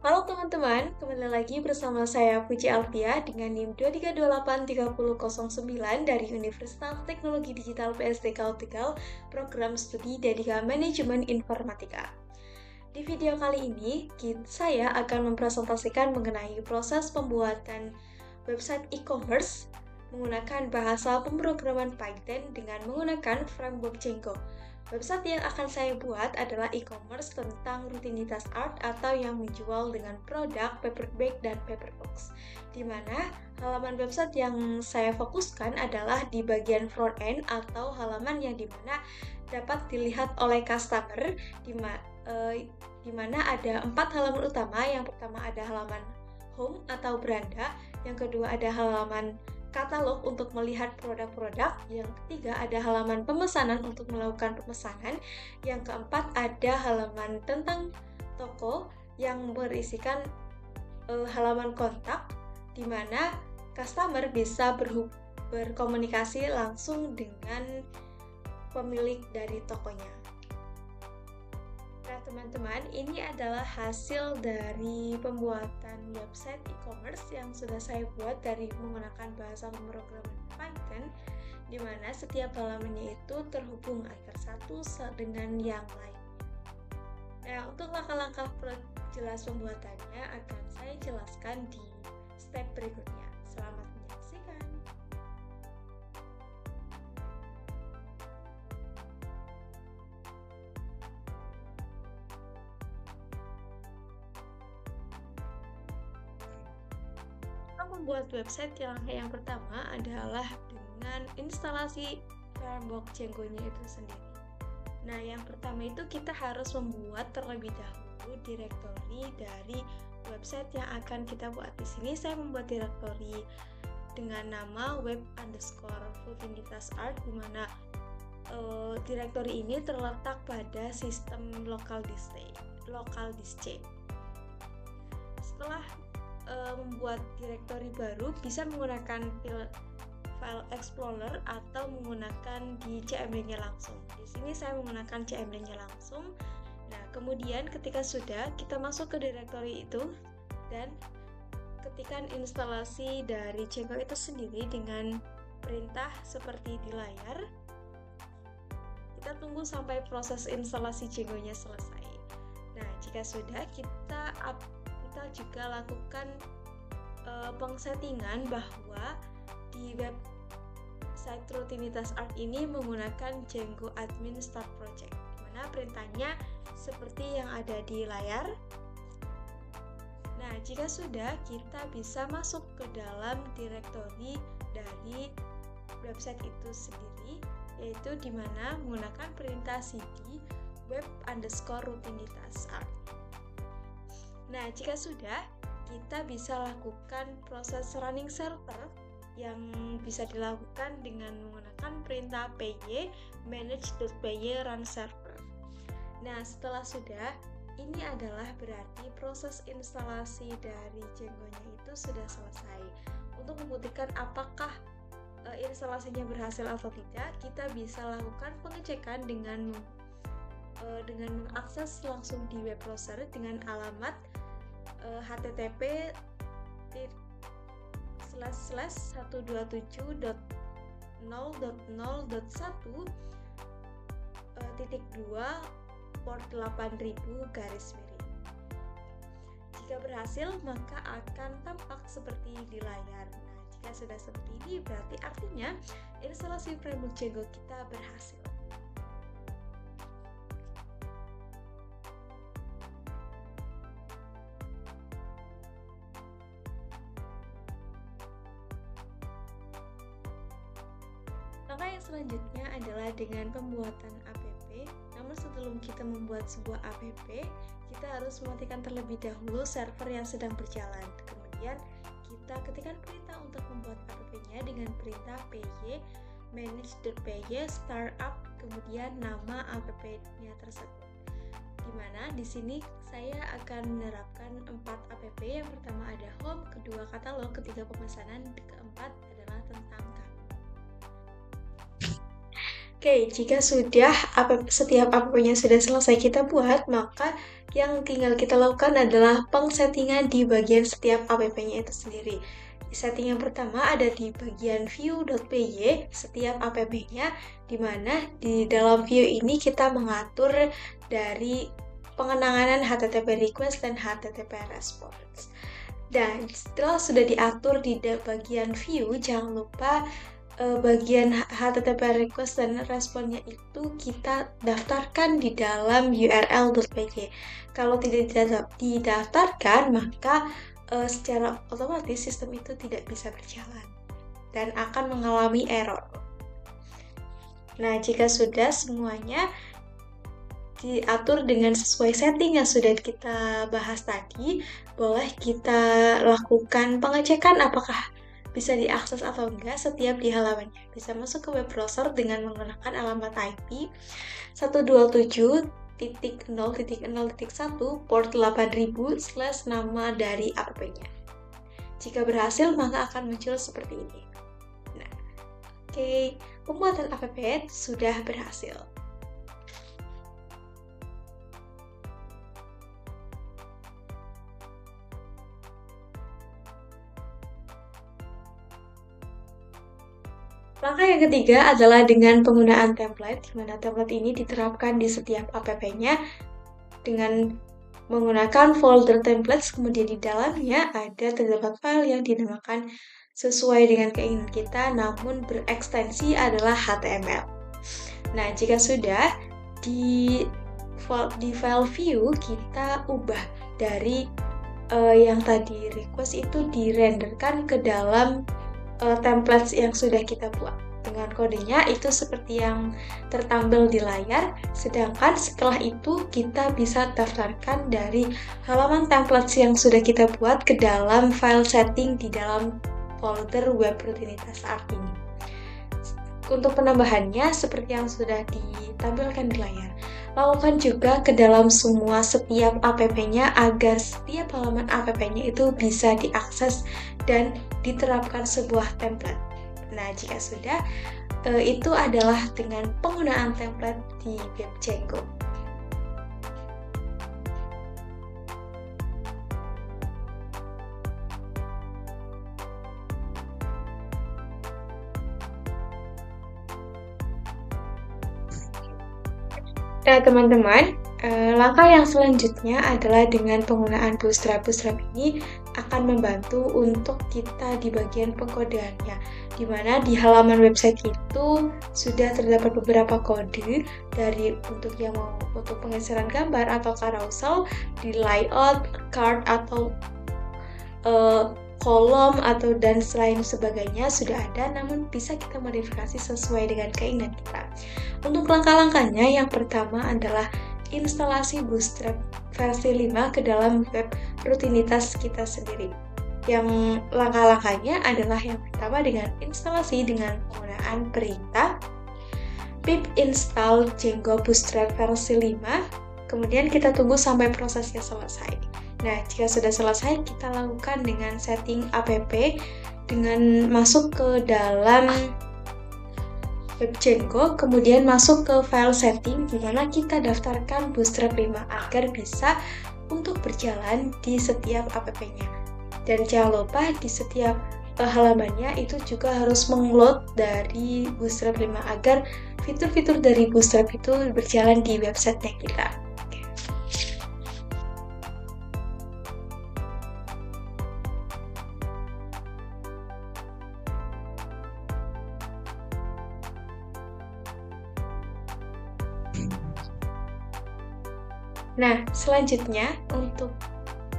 Halo teman-teman, kembali lagi bersama saya Puji Alfia dengan NIM 23283009 dari Universitas Teknologi Digital PSDK Tegal, Program Studi D3 Manajemen Informatika. Di video kali ini, saya akan mempresentasikan mengenai proses pembuatan website e-commerce menggunakan bahasa pemrograman Python dengan menggunakan framework Django. Website yang akan saya buat adalah e-commerce tentang rutinitas art atau yang menjual dengan produk paper bag dan paper box. Di mana halaman website yang saya fokuskan adalah di bagian front end atau halaman yang dimana dapat dilihat oleh customer, di mana ada 4 halaman utama. Yang pertama ada halaman home atau beranda, yang kedua ada halaman katalog untuk melihat produk-produk, yang ketiga ada halaman pemesanan untuk melakukan pemesanan, yang keempat ada halaman tentang toko yang berisikan halaman kontak di mana customer bisa berkomunikasi langsung dengan pemilik dari tokonya. Nah teman-teman, ini adalah hasil dari pembuatan website e-commerce yang sudah saya buat dari menggunakan bahasa pemrograman Python, di mana setiap halamannya itu terhubung agar satu dengan yang lainnya. Nah, untuk langkah-langkah jelas pembuatannya akan saya jelaskan di step berikutnya. Selamat menyaksikan. Membuat website, yang pertama adalah dengan instalasi framework Django-nya itu sendiri. Nah, yang pertama itu kita harus membuat terlebih dahulu direktori dari website yang akan kita buat. Di sini saya membuat direktori dengan nama web_rutinitas_art, di mana direktori ini terletak pada sistem local disk C. Setelah membuat direktori baru, bisa menggunakan file explorer atau menggunakan di CMD-nya langsung. Di sini saya menggunakan CMD-nya langsung. Nah, kemudian ketika sudah, kita masuk ke direktori itu dan ketikkan instalasi dari Django itu sendiri dengan perintah seperti di layar. Kita tunggu sampai proses instalasi Django-nya selesai. Nah, jika sudah, kita juga lakukan pengsettingan bahwa di website rutinitas art ini menggunakan Django admin start project, dimana perintahnya seperti yang ada di layar. Nah, jika sudah, kita bisa masuk ke dalam direktori dari website itu sendiri, yaitu dimana menggunakan perintah cd web_rutinitas art. Nah, jika sudah, kita bisa lakukan proses running server yang bisa dilakukan dengan menggunakan perintah py manage.py run server. Nah, setelah sudah, ini adalah berarti proses instalasi dari Django-nya itu sudah selesai. Untuk membuktikan apakah instalasinya berhasil atau tidak, kita bisa lakukan pengecekan dengan mengakses langsung di web browser dengan alamat http://127.0.0.1.2 port 8000 garis miring. Jika berhasil, maka akan tampak seperti di layar. Nah, jika sudah seperti ini, berarti artinya instalasi framework Django kita berhasil. Langkah yang selanjutnya adalah dengan pembuatan app. Namun sebelum kita membuat sebuah app, kita harus mematikan terlebih dahulu server yang sedang berjalan. Kemudian kita ketikkan perintah untuk membuat app-nya dengan perintah py manage.py startup, kemudian nama app-nya tersebut. Dimana di sini saya akan menerapkan 4 app. Yang pertama ada home, kedua katalog, ketiga pemesanan, keempat adalah tentang kami. Oke, jika sudah setiap app-nya sudah selesai kita buat, maka yang tinggal kita lakukan adalah pengsettingan di bagian setiap app-nya itu sendiri. Setting yang pertama ada di bagian view.py setiap app-nya, di mana di dalam view ini kita mengatur dari pengenangan HTTP request dan HTTP response. Dan setelah sudah diatur di bagian view, jangan lupa bagian HTTP request dan responnya itu kita daftarkan di dalam url.py. Kalau tidak didaftarkan, maka secara otomatis sistem itu tidak bisa berjalan dan akan mengalami error. Nah, jika sudah semuanya diatur dengan sesuai setting yang sudah kita bahas tadi, boleh kita lakukan pengecekan apakah bisa diakses atau enggak setiap di halamannya. Bisa masuk ke web browser dengan menggunakan alamat IP 127.0.0.1 port 8000/nama dari app-nya. Jika berhasil, maka akan muncul seperti ini. Nah, oke, pembuatan app sudah berhasil. Langkah yang ketiga adalah dengan penggunaan template, di mana template ini diterapkan di setiap app-nya dengan menggunakan folder templates, kemudian di dalamnya ada terdapat file yang dinamakan sesuai dengan keinginan kita, namun berekstensi adalah HTML. Nah, jika sudah, di file view kita ubah dari yang tadi request itu direnderkan ke dalam templates yang sudah kita buat. Dengan kodenya itu seperti yang tertampil di layar, sedangkan setelah itu kita bisa daftarkan dari halaman templates yang sudah kita buat ke dalam file setting di dalam folder web rutinitas art ini. Untuk penambahannya seperti yang sudah ditampilkan di layar. Lakukan juga ke dalam setiap app-nya agar setiap halaman app-nya itu bisa diakses dan diterapkan sebuah template. Nah, jika sudah, itu adalah dengan penggunaan template di web Django. Nah, teman-teman, langkah yang selanjutnya adalah dengan penggunaan Bootstrap. Bootstrap ini akan membantu untuk kita di bagian pengkodeannya, di mana di halaman website itu sudah terdapat beberapa kode dari untuk penggeseran gambar atau carousel, di layout, card atau kolom atau dan selain sebagainya sudah ada, namun bisa kita modifikasi sesuai dengan keinginan kita. Untuk langkah-langkahnya, yang pertama adalah instalasi Bootstrap versi 5 ke dalam web rutinitas kita sendiri. Yang langkah-langkahnya adalah yang pertama dengan instalasi dengan penggunaan perintah pip install Django Bootstrap versi 5, kemudian kita tunggu sampai prosesnya selesai. Nah, jika sudah selesai, kita lakukan dengan setting app dengan masuk ke dalam web Django, kemudian masuk ke file setting di mana kita daftarkan Bootstrap 5 agar bisa untuk berjalan di setiap app-nya. Dan jangan lupa di setiap halamannya itu juga harus mengload dari Bootstrap 5 agar fitur-fitur dari Bootstrap itu berjalan di websitenya kita. Nah, selanjutnya untuk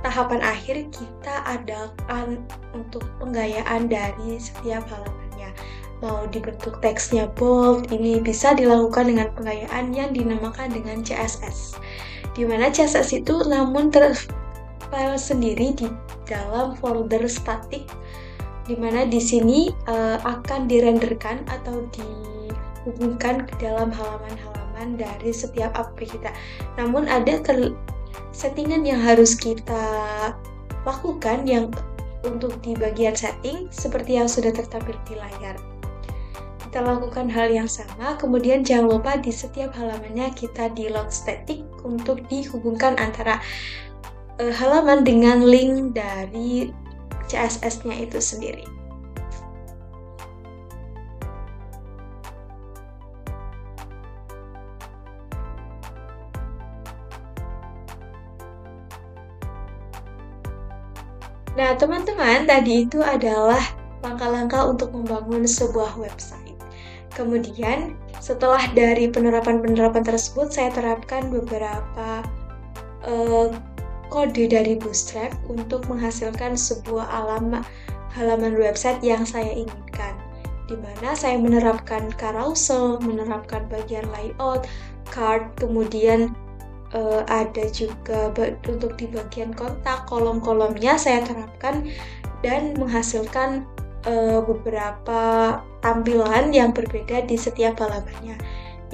tahapan akhir kita adakan untuk penggayaan dari setiap halamannya. Mau dibentuk teksnya bold, ini bisa dilakukan dengan penggayaan yang dinamakan dengan CSS. Di mana CSS itu namun terfile sendiri di dalam folder statik, di mana di sini akan direnderkan atau dihubungkan ke dalam halaman-halaman dari setiap app kita. Namun ada settingan yang harus kita lakukan yang untuk di bagian setting seperti yang sudah tertampil di layar. Kita lakukan hal yang sama, kemudian jangan lupa di setiap halamannya kita di load static untuk dihubungkan antara halaman dengan link dari CSS-nya itu sendiri. Nah, teman-teman, tadi itu adalah langkah-langkah untuk membangun sebuah website. Kemudian, setelah dari penerapan-penerapan tersebut, saya terapkan beberapa kode dari Bootstrap untuk menghasilkan sebuah halaman website yang saya inginkan, di mana saya menerapkan carousel, menerapkan bagian layout, card, kemudian ada juga untuk di bagian kontak, kolom-kolomnya saya terapkan dan menghasilkan beberapa tampilan yang berbeda di setiap halamannya.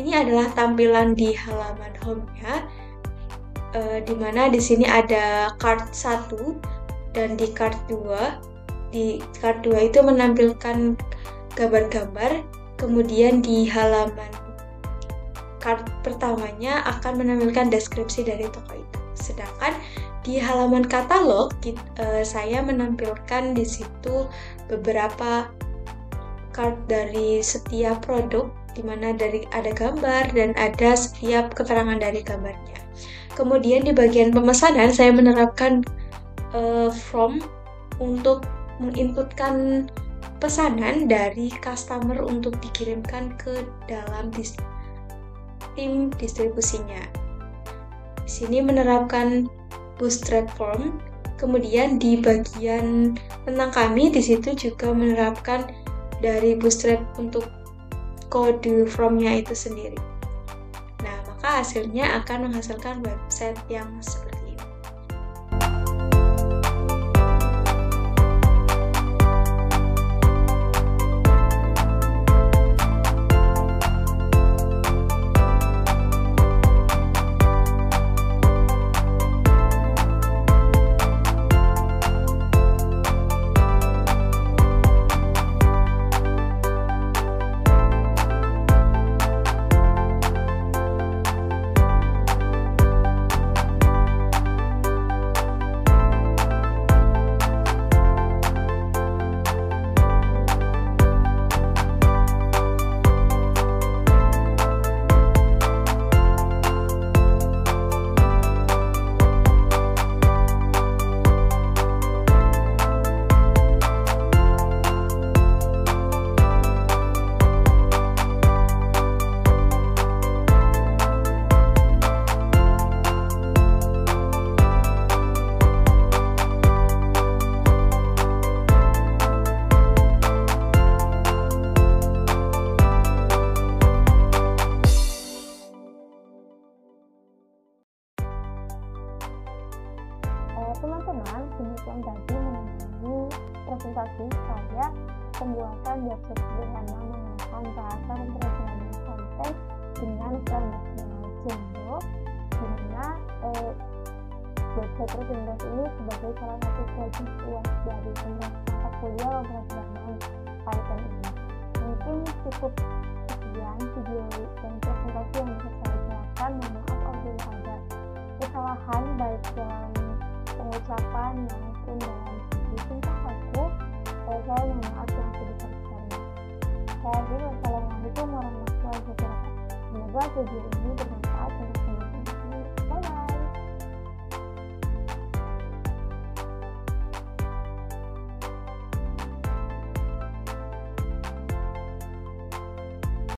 Ini adalah tampilan di halaman home-nya, di mana di sini ada card 1 dan di card 2. Di card 2 itu menampilkan gambar-gambar, kemudian di halaman card pertamanya akan menampilkan deskripsi dari toko itu. Sedangkan di halaman katalog saya menampilkan di situ beberapa card dari setiap produk, di mana ada gambar dan ada setiap keterangan dari gambarnya. Kemudian di bagian pemesanan saya menerapkan form untuk menginputkan pesanan dari customer untuk dikirimkan ke dalam tim distribusinya. Di sini menerapkan Bootstrap form. Kemudian di bagian tentang kami, di situ juga menerapkan dari Bootstrap untuk kode formnya itu sendiri. Nah, maka hasilnya akan menghasilkan website yang seperti ini. Teman-teman, demikian tadi mengenai presentasi saya pembuatan website sederhana menggunakan bahasa pemrograman konten dengan frameworknya Django, di mana website presentasi ini sebagai salah satu bagian luas dari mata kuliah pemrograman Python ini. Mungkin cukup sekian video dan presentasi yang bisa saya jelaskan. Mohon maaf apabila ada kesalahan baik dalam pengucapan maupun dalam tingkah laku. Saya mohon maaf yang sebesar-besarnya. Wassalamualaikum warahmatullahi wabarakatuh. Semoga video ini bermanfaat